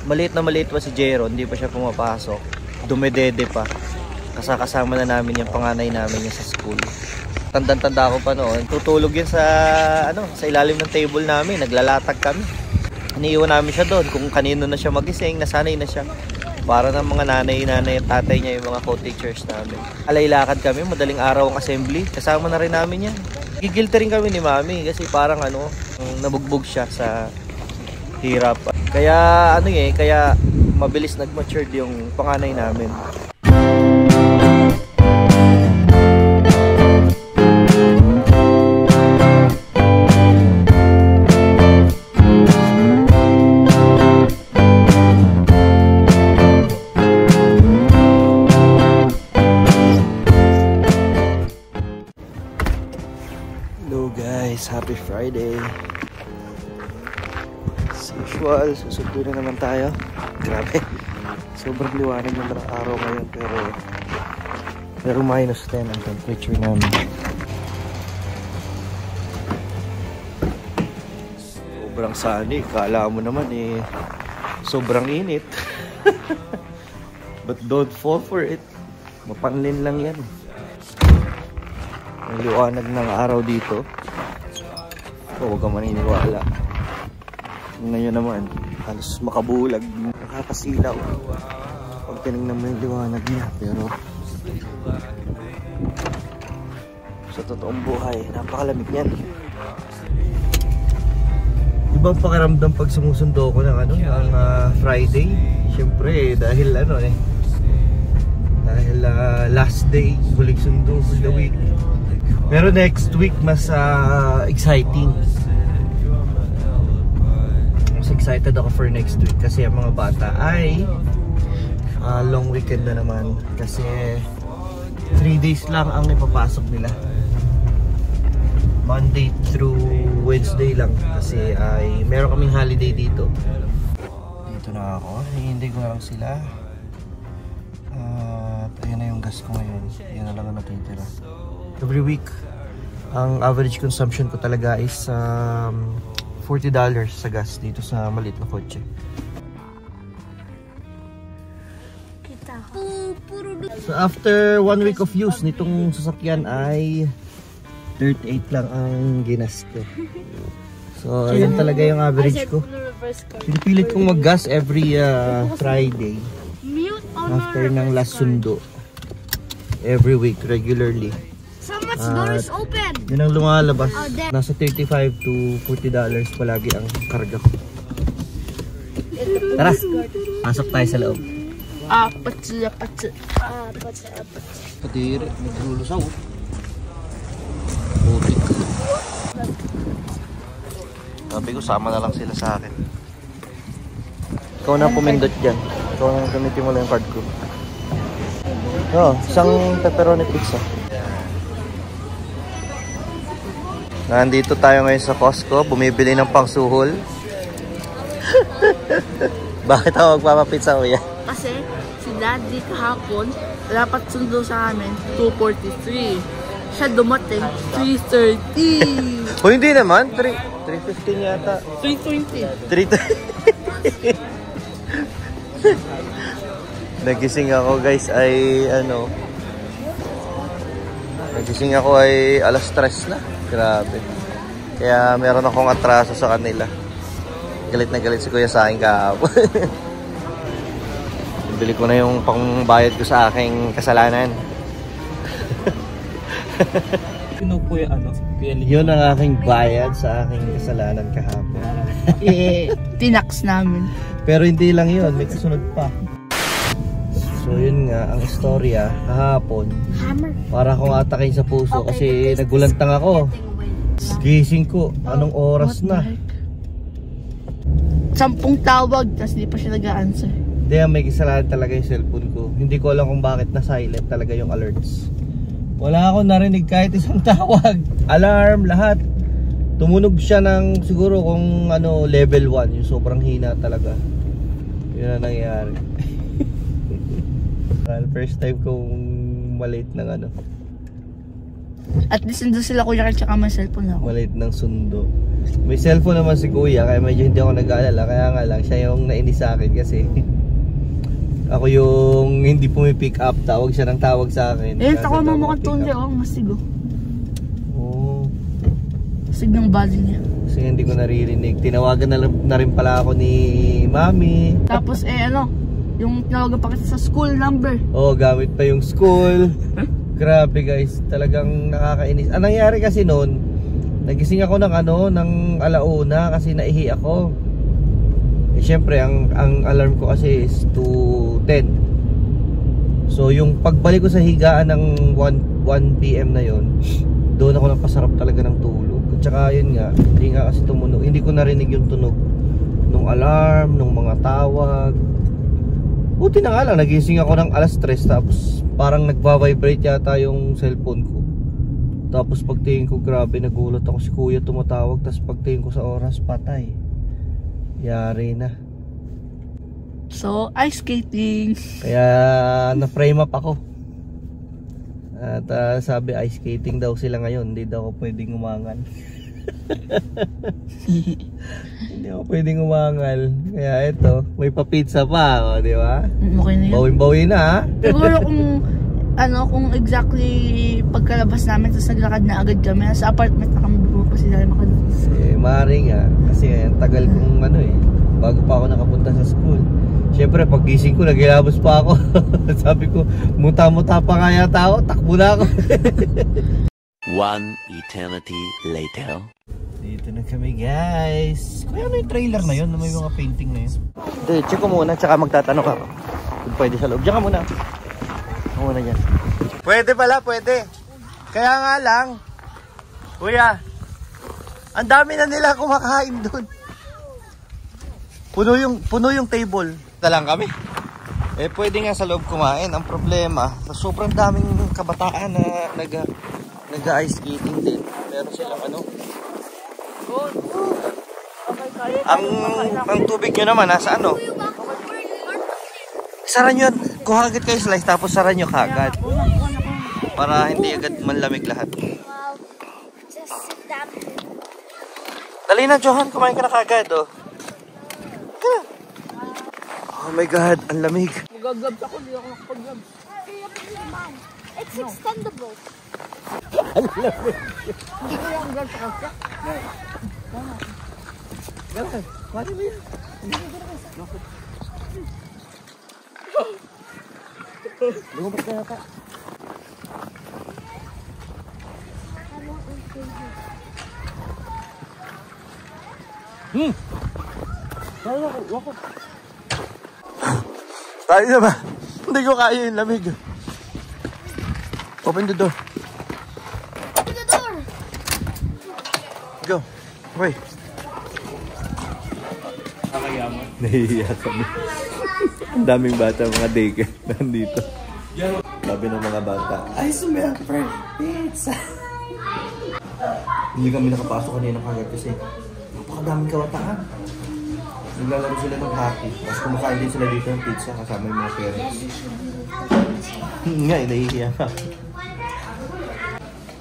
maliit pa si Jero, hindi pa siya pumapasok. Dumedede pa. Kasama na namin yung panganay namin sa school. Tandang-tanda ko pa noon, tutulog yan sa sa ilalim ng table namin, naglalatag kami. Iniiwan namin siya doon kung kanino na siya magising, nasanay na siya. Para ng mga nanay at tatay niya, yung mga co-teachers namin. Alaylakad kami, madaling araw ang assembly, kasama na rin namin yan. Gigilty rin kami ni Mami kasi parang nabugbog siya sa hirap. Kaya kaya mabilis nag-matured yung panganay namin. Happy Friday. As usual, susundo na naman tayo. Grabe, sobrang liwanag ng araw ngayon, pero minus 10 ang temperature namin. Sobrang sunny. Kala mo naman sobrang init. But don't fall for it. Mapanlin lang yan. Ang liwanag ng araw dito. Huwag ka maniniwala. Ngayon naman, halos makabulag, nakakasilaw pag tinignan mo yung liwanag niya. Pero sa totoong buhay, napakalamig yan. Ibang pakiramdam pag sumusundo ko ng Friday. Siyempre dahil dahil last day, huling sundo for the week. Pero next week mas exciting. Mas excited ako for next week kasi ang mga bata ay long weekend na naman. Kasi 3 days lang ang ipapasok nila. Monday through Wednesday lang. Kasi ay meron kaming holiday dito. Dito na ako. Hindi ko na lang sila. Ayan na yung gas ko ngayon. Ayan na lang ang natitira. Every week, ang average consumption ko talaga is $40 sa gas dito sa maliit na kotse. So after 1 week of use nitong sasakyan ay 38 lang ang ginas ko. So yun talaga yung average ko. Pinipilit kong mag-gas every Friday after ng last sundo. Every week, regularly. Door is open. Yun ang lumalabas. Nasa $35 to $40 palagi ang karga ko. Tara, pasok tayo sa loob. Patiri, naglulusaw. Putik. Sabi ko, sama na lang sila sa akin. Ikaw na pumindot dyan. Ikaw na gamitin mo lang yung card ko. Isang pepperoni pizza. Nandito tayo ngayon sa Costco, bumibili ng pangsuhol. Bakit ako magpapapizza, kuya? Kasi si Daddy kahapon, dapat sundo sa amin 2:43. Siya dumating 3:30. O hindi naman, 3:15 yata. 3:20. Nagising ako guys ay nagising ako ay alas 3 na. Grabe. Kaya meron akong atraso sa kanila. Galit na galit si kuya sa akin kahapon. Bili ko na yung pangbayad ko sa aking kasalanan. Yun ang aking bayad sa aking kasalanan kahapon. Tinax namin. Pero hindi lang yun, may kasunod pa. So yun nga, ang istorya kahapon, para akong atakin sa puso kasi nagulantang ako. Gising ko, anong oras na? 10 tawag, tapos hindi pa siya nag-a-answer. Hindi, may kasalanan talaga yung cellphone ko. Hindi ko alam kung bakit na silent talaga yung alerts. Wala akong narinig kahit isang tawag. Alarm, lahat. Tumunog siya ng siguro kung level 1, yung sobrang hina talaga. Yun ang nangyari. First time kong malate ng At least nandun sila kuya at saka may cellphone ako. Maliit ng sundo. May cellphone naman si kuya, kaya medyo hindi ako nag-aalala. Kaya nga lang, siya yung nainis sa akin kasi ako yung hindi pumipick up. Tawag siya ng tawag sa akin. Eh, ako mamukhang tunde, oh, masigo. Oo. Sig ng body niya. Kasi hindi ko naririnig. Tinawagan na rin pala ako ni Mami. Tapos yung tinawagan pa kita sa school number. Oo, gamit pa yung school. Grabe guys, talagang nakakainis. Ang nangyari kasi noon, nagising ako ng alauna kasi naihi ako. Eh syempre, ang alarm ko kasi is 2:10. So yung pagbalik ko sa higaan ng 1 PM na yon, doon ako napasarap talaga ng tulog. At saka yun nga, hindi nga kasi tumunog. Hindi ko narinig yung tunog nung alarm, nung mga tawag. Buti na nga lang, nagising ako ng 3:00 tapos parang nagva-vibrate yata yung cellphone ko. Tapos pagtingin ko, grabe, nagulat ako, si kuya tumatawag. Tapos pagtingin ko sa oras, patay. Yari na. So, ice skating. Kaya na-frame up ako. At sabi ice skating daw sila ngayon. Hindi daw ako pwedeng umangal. Hindi ako pwedeng umangal. Kaya ito, may pa-pizza pa, di ba? Okay na yun. Bawin-bawi na, ha? Siguro kung exactly pagkalabas namin tapos naglakad na agad kami, sa apartment na kami buo pa sila makadalas. Maaari nga, kasi ang tagal kong bago pa ako nakapunta sa school. Siyempre paggising ko, nagilabos pa ako. Sabi ko, muta-muta pa nga yata ako, takbo na ako. One eternity later. Dito na kami guys. Kaya ano yung trailer na yun, may mga painting na yun. Hindi, check ko muna, tsaka magtatanong ako kung pwede sa loob. Diyan ka muna. Ako muna dyan. Pwede pala, pwede. Kaya nga lang, kuya, ang dami na nila kumakain doon. Puno yung table. Na lang kami. Eh pwede nga sa loob kumain. Ang problema, sobrang daming kabataan na nag-ice skating din. Meron silang ang tubig nyo naman nasa sara nyo, kuha agad kayo slice tapos sara nyo kagad. Para hindi agad manlamig lahat. Dali na Johan, kumain ka na kagad oh. Oh my god, ang lamig. Magagabs ako, hindi ako nakapag-gabs. It's extendable. Ang lamig. Hindi ko yung gabs ako. Gawin, pwede mo yan. Lumabas ka yata. Kaya na ba? Hindi ko kaya yung lamig. Open the door. Open the door. Go. Okay. Nahihiya kami. Ang daming bata, mga daycare nandito. Sabi ng mga bata, ay sumemper, pizza. Hindi kami nakapasok kanina kagad kasi napakadaming kabataan. Naglalaro sila ng hockey. Tapos kumakain din sila dito ng pizza kasama yung mga parents. Nga, nahihiya ka.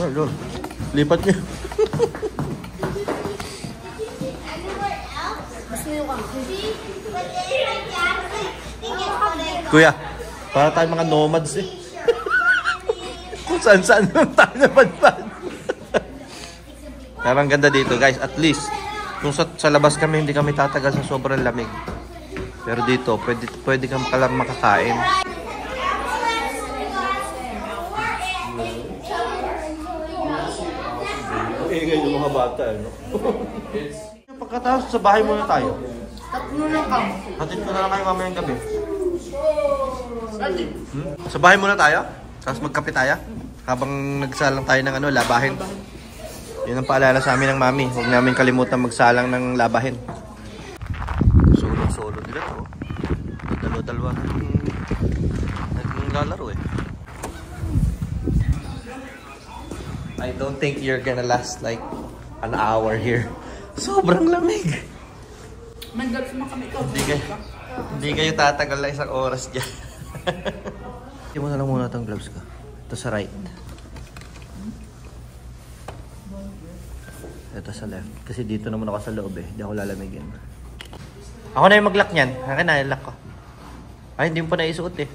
Oh, Lord. Lipat niya. Kuya, para tayo mga nomads eh. Kung saan-saan lang tayo napadpad. Pero ang ganda dito guys, at least kung sa labas kami hindi kami tatagal sa sobrang lamig. Pero dito, pwede kang palang makakain. Ingay yung mga bata, no? Pagkatapos sa bahay muna tayo. Tatlo lang kami. Hatid ko na lang kayo mamayang gabi. Sa bahay muna tayo, tapos magkape tayo. Habang nagsalang tayo ng labahin. Yun ang paalala sa amin ng mami. Huwag namin kalimutan magsalang ng labahin. Solo nila to. Dalawa-dalawa naglalaro eh. I don't think you're gonna last like an hour here. Sobrang lamig. May gabs mo kami ito. Hindi kayo tatagal na isang oras dyan. Hindi mo na lang muna itong gloves ko. Ito sa right. Ito sa left. Kasi dito naman ako sa loob eh. Hindi ako lalamigin. Ako na yung mag-lock niyan. Akin na, lock ko. Ay, hindi mo pa naisuot eh.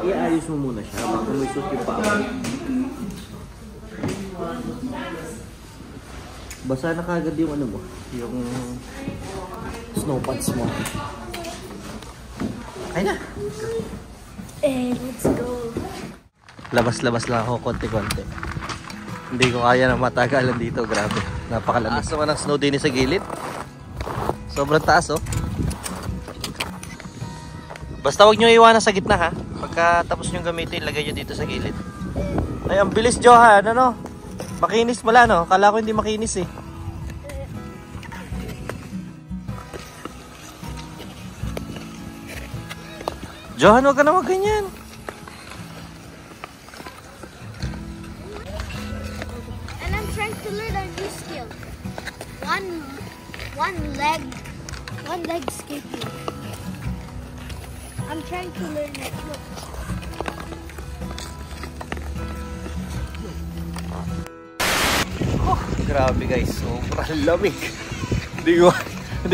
Iayos mo muna siya. Baka may suot yung paa. Basa na kagad yung ano mo. Yung snow pants mo. Ay na. Let's go. Labas-labas lang ako konti-konti. Hindi ko kaya na matagalan dito. Grabe. Napakalamig. Taas naman ang snow din sa gilid. Sobrang taas oh. Basta huwag nyo iwanan sa gitna ha. Pagka tapos nyo gamitin, lagay nyo dito sa gilid. Ay, ang bilis Johan. Ano? Makinis pala no? Kala ko hindi makinis eh. Johan, huwag ka na ganyan. And I'm trying to learn a new skill. One leg skating. I'm trying to learn it. Look. Oh, grabe guys, sobrang lamig. Hindi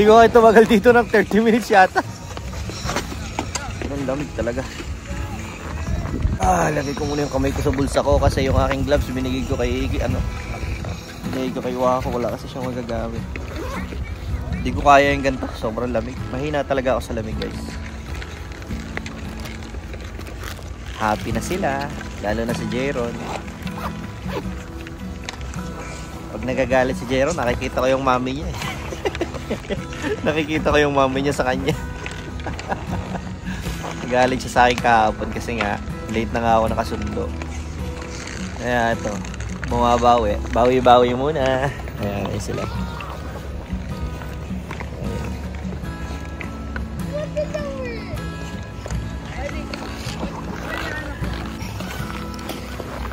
ko kayo tumagal dito ng 30 minutes yata. Ang lamig talaga. Lagay ko muna yung kamay ko sa bulsa ko kasi yung aking gloves binigay ko kay Wako. Wala kasi siyang magagamit. Hindi ko kaya yung ganito, sobrang lamig. Mahina talaga ako sa lamig guys. Happy na sila, lalo na si Jeron. Pag nagagalit si Jeron, nakikita ko yung mami niya. Nakikita ko yung mami niya sa kanya. Galit siya sa akin kahapon kasi nga late na nga ako nakasundo. Kaya ito, bumabawi. Bawi-bawi muna. Ayan, ayun sila.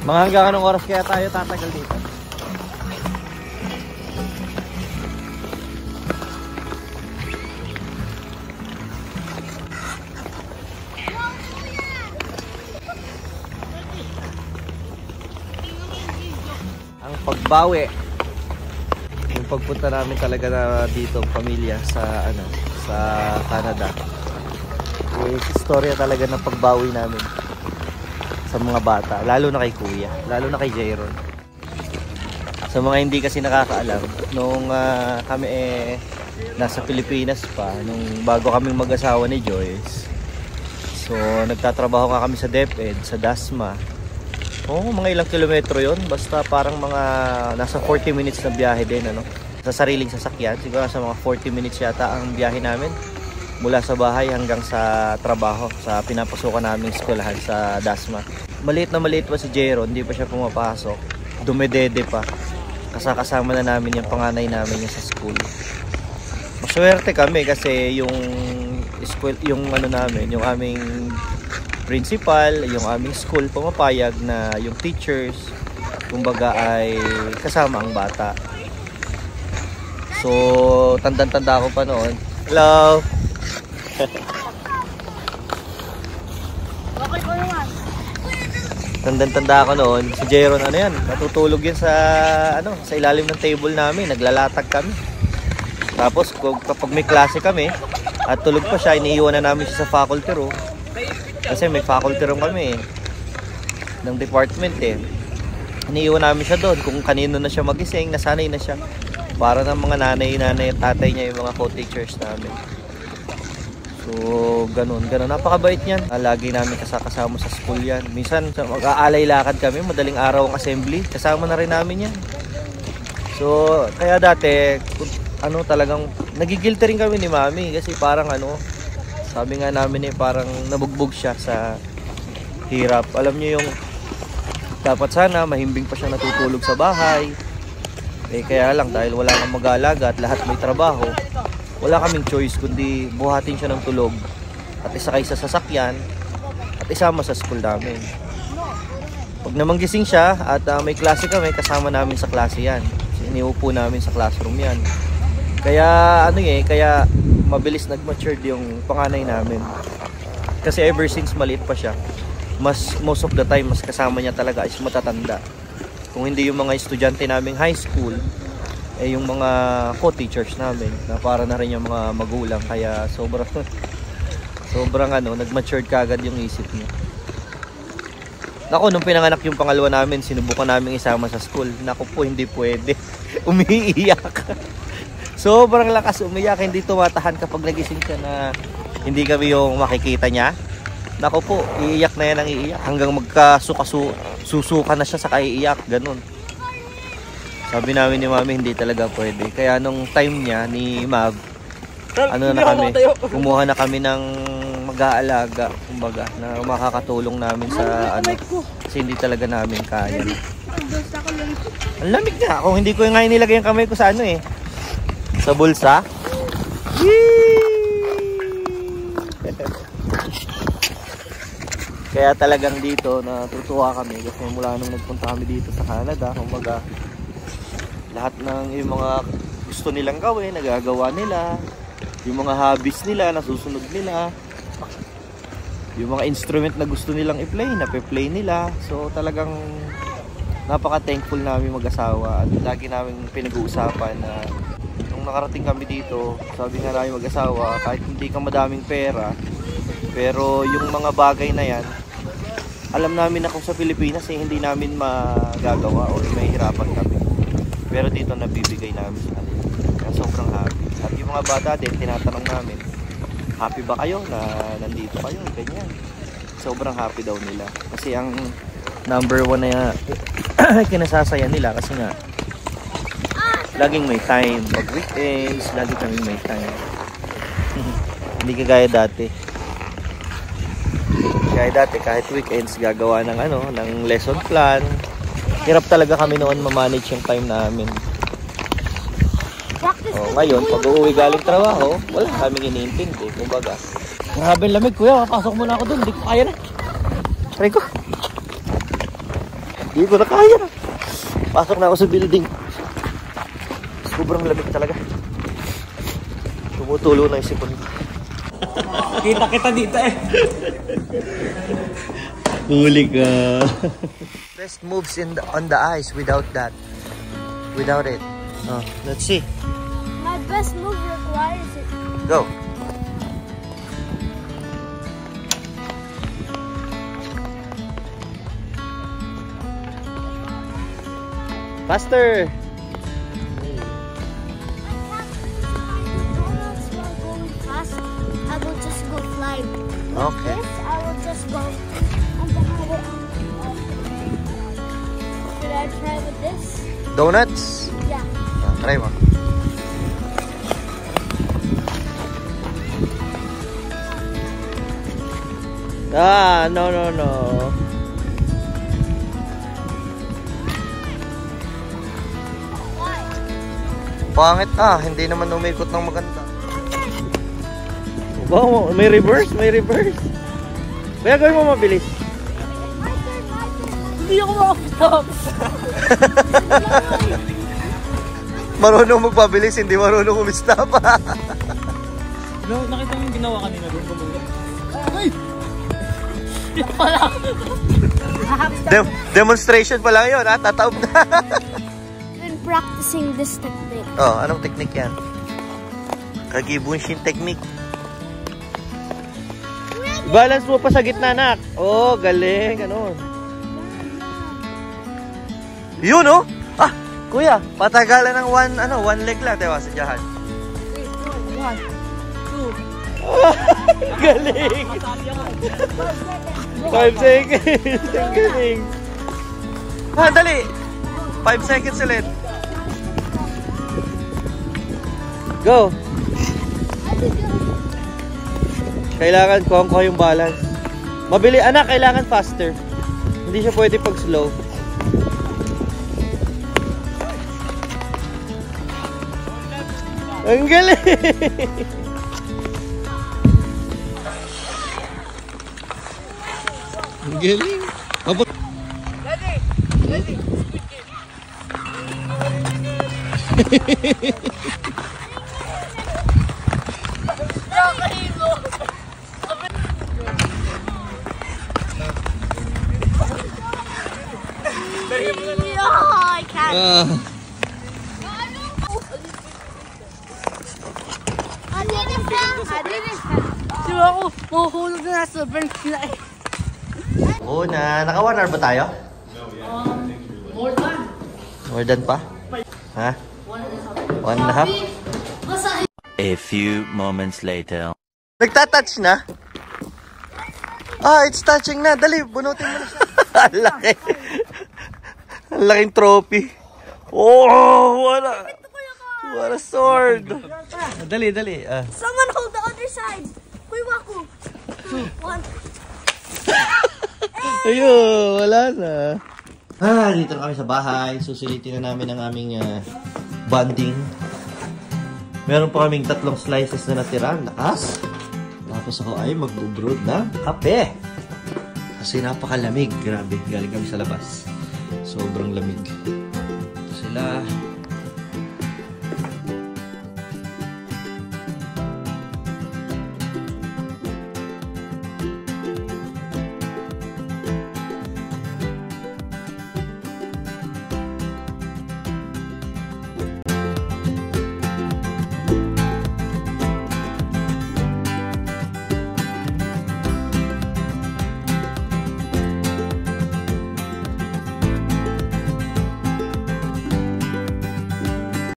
Mga hanggang anong oras kaya tayo tatagal dito? Ang pagbawi, yung pagpunta namin talaga na dito pamilya sa sa Canada, is istorya talaga ng pagbawi namin sa mga bata, lalo na kay Kuya, lalo na kay Jeron. Sa mga hindi kasi nakakaalam, nung kami nasa Pilipinas pa, nung bago kaming mag-asawa ni Joyce, so nagtatrabaho nga kami sa DepEd, sa Dasma. Mga ilang kilometro yon, basta parang mga nasa 40 minutes na biyahe din, sa sariling sasakyan. Siguro sa mga 40 minutes yata ang biyahe namin mula sa bahay hanggang sa trabaho, sa pinapasukan naming eskwelahan sa Dasma. Maliit na maliit pa si Jeron, hindi pa siya pumapasok. Dumedede pa. Kasama na namin yung panganay namin sa school. Maswerte kami kasi yung namin, yung aming principal, yung aming school, pumapayag na yung teachers, kumbaga ay kasama ang bata. So, tandang-tanda ko pa noon. Hello! Tandang-tanda ako noon, si Jeron natutulog yun sa ilalim ng table namin, naglalatag kami. Tapos kapag may klase kami at tulog pa siya, iniiwan na namin siya sa faculty room. Kasi may faculty room kami ng department eh. Iniiwan namin siya doon kung kanino na siya magising, nasanay na siya. Para ng mga nanay at tatay niya yung mga co-teachers namin. So, ganun. Napakabait niyan. Lagi namin kasama sa school yan. Minsan, mag-aalay lakad kami. Madaling araw ang assembly. Kasama na rin namin yan. So, kaya dati, talagang, nagigilty rin kami ni Mami. Kasi parang sabi nga namin parang nabugbog siya sa hirap. Alam niyo yung, dapat sana, mahimbing pa siya natutulog sa bahay. Kaya lang, dahil wala nang mag-aalaga at lahat may trabaho, wala kaming choice kundi buhatin siya ng tulog at isakay sa sasakyan at isama sa school namin. Pag namang gising siya at may klase kami, kasama namin sa klase yan. Iniupo namin sa classroom yan. Kaya kaya mabilis nag-matured yung panganay namin. Kasi ever since maliit pa siya, most of the time mas kasama niya talaga is matatanda. Kung hindi yung mga estudyante naming high school, eh yung mga co-teachers namin na para na rin yung mga magulang. Kaya sobrang nag-matured kagad yung isip niya. Naku, nung pinanganak yung pangalawa namin, sinubukan namin isama sa school. Naku po, hindi pwede. Umiiyak. Sobrang lakas umiyak. Hindi tumatahan kapag nagising siya na hindi kami yung makikita niya. Naku po, iiyak na yan ang iiyak. Hanggang magkasuka na siya sa kaiiyak. Ganun. Sabi namin ni Mami, hindi talaga pwede. Kaya nung time niya, ni Mav, kumuha na kami ng mag-aalaga, kumbaga, na makakatulong namin sa kasi hindi talaga namin kaya. Ang lamig na. Kung hindi ko nga nilagay yung kamay ko sa sa bulsa. Kaya talagang dito natutuwa kami kasi mula nung nagpunta kami dito sa Canada, kumbaga, lahat ng yung mga gusto nilang gawin, nagagawa nila. Yung mga hobbies nila, nasusunod nila. Yung mga instrument na gusto nilang i-play, nape-play nila. So talagang napaka-thankful namin mag-asawa. At lagi namin pinag-uusapan na nung nakarating kami dito, sabi nga namin mag-asawa, kahit hindi ka madaming pera, pero yung mga bagay na yan, alam namin na kung sa Pilipinas hindi namin magagawa o mahihirapan kami. Pero dito nabibigay namin sa kanila. Kaya sobrang happy. At yung mga bata din, tinatanong namin, happy ba kayo na nandito kayo? Ganyan. Sobrang happy daw nila. Kasi ang number one na kinasasaya nila kasi nga laging may time. Pag weekends, lagi kaming may time. Hindi kagaya dati. Kaya dati kahit weekends gagawa ng ng lesson plan. Hirap talaga kami noon ma-manage yung time namin. Ngayon, pag uuwi galing trabaho, wala kaming iniintindi. Kumbaga, grabe lamig kuya, papasok muna ako dun, hindi ko kaya na. Try ko. Hindi ko na kaya na. Pasok na ako sa building. Sobrang lamig talaga. Tumutulo na yung sipon ko. Kita dito Huli ka. Best moves on the ice without it. Oh, let's see. My best move requires it. Go. Faster. I will just go flying. Okay. This, I will just go. And then I will. Should I try with this? Donuts. Yeah. Try mo. No. Why? Pangit hindi naman umikot ng maganda. Wow, may reverse. Kaya gawin mo mabilis. My turn. Hindi ako makapitap. Marunong magpabilis, hindi marunong umistop. Nakita mo yung ginawa kanina doon bumuli. Demonstration pa lang yun, tataob na. Been practicing this technique. Oh, anong technique yan? Kagibunshin technique. Balance mo pa sa gitna, nak. Oh, galing, ganun. Yun, oh. Kuya, patagalan ng one leg lang, diba, sa Jahan. 1, 2. Galing. 5 seconds. Ang galing. Dali. 5 seconds ulit. Go. Kailangan ko yung balance. Mabili, anak, kailangan faster. Hindi siya pwede pag slow. Ang galing. Ang galing. Diba ako, mahuhulog na nasa sobrang sila eh. Una, naka 1 hour ba tayo? More than. More than pa? Ha? 1.5? A few moments later. Nagtatouch na? Ah, it's touching na. Dali, bunutin mo na siya. Ang laki. Ang laking trophy. Oh, what a sword. Dali, dali. Someone hold the other side. Kuy Waku. 1. Ayun, wala na. Dito na kami sa bahay. Susulitin na namin ang aming bonding. Meron pa kaming 3 slices na natira. Lakas. Tapos ako ay mag-brewed na kape. Kasi napakalamig. Grabe, galing kami sa labas. Sobrang lamig. Sila.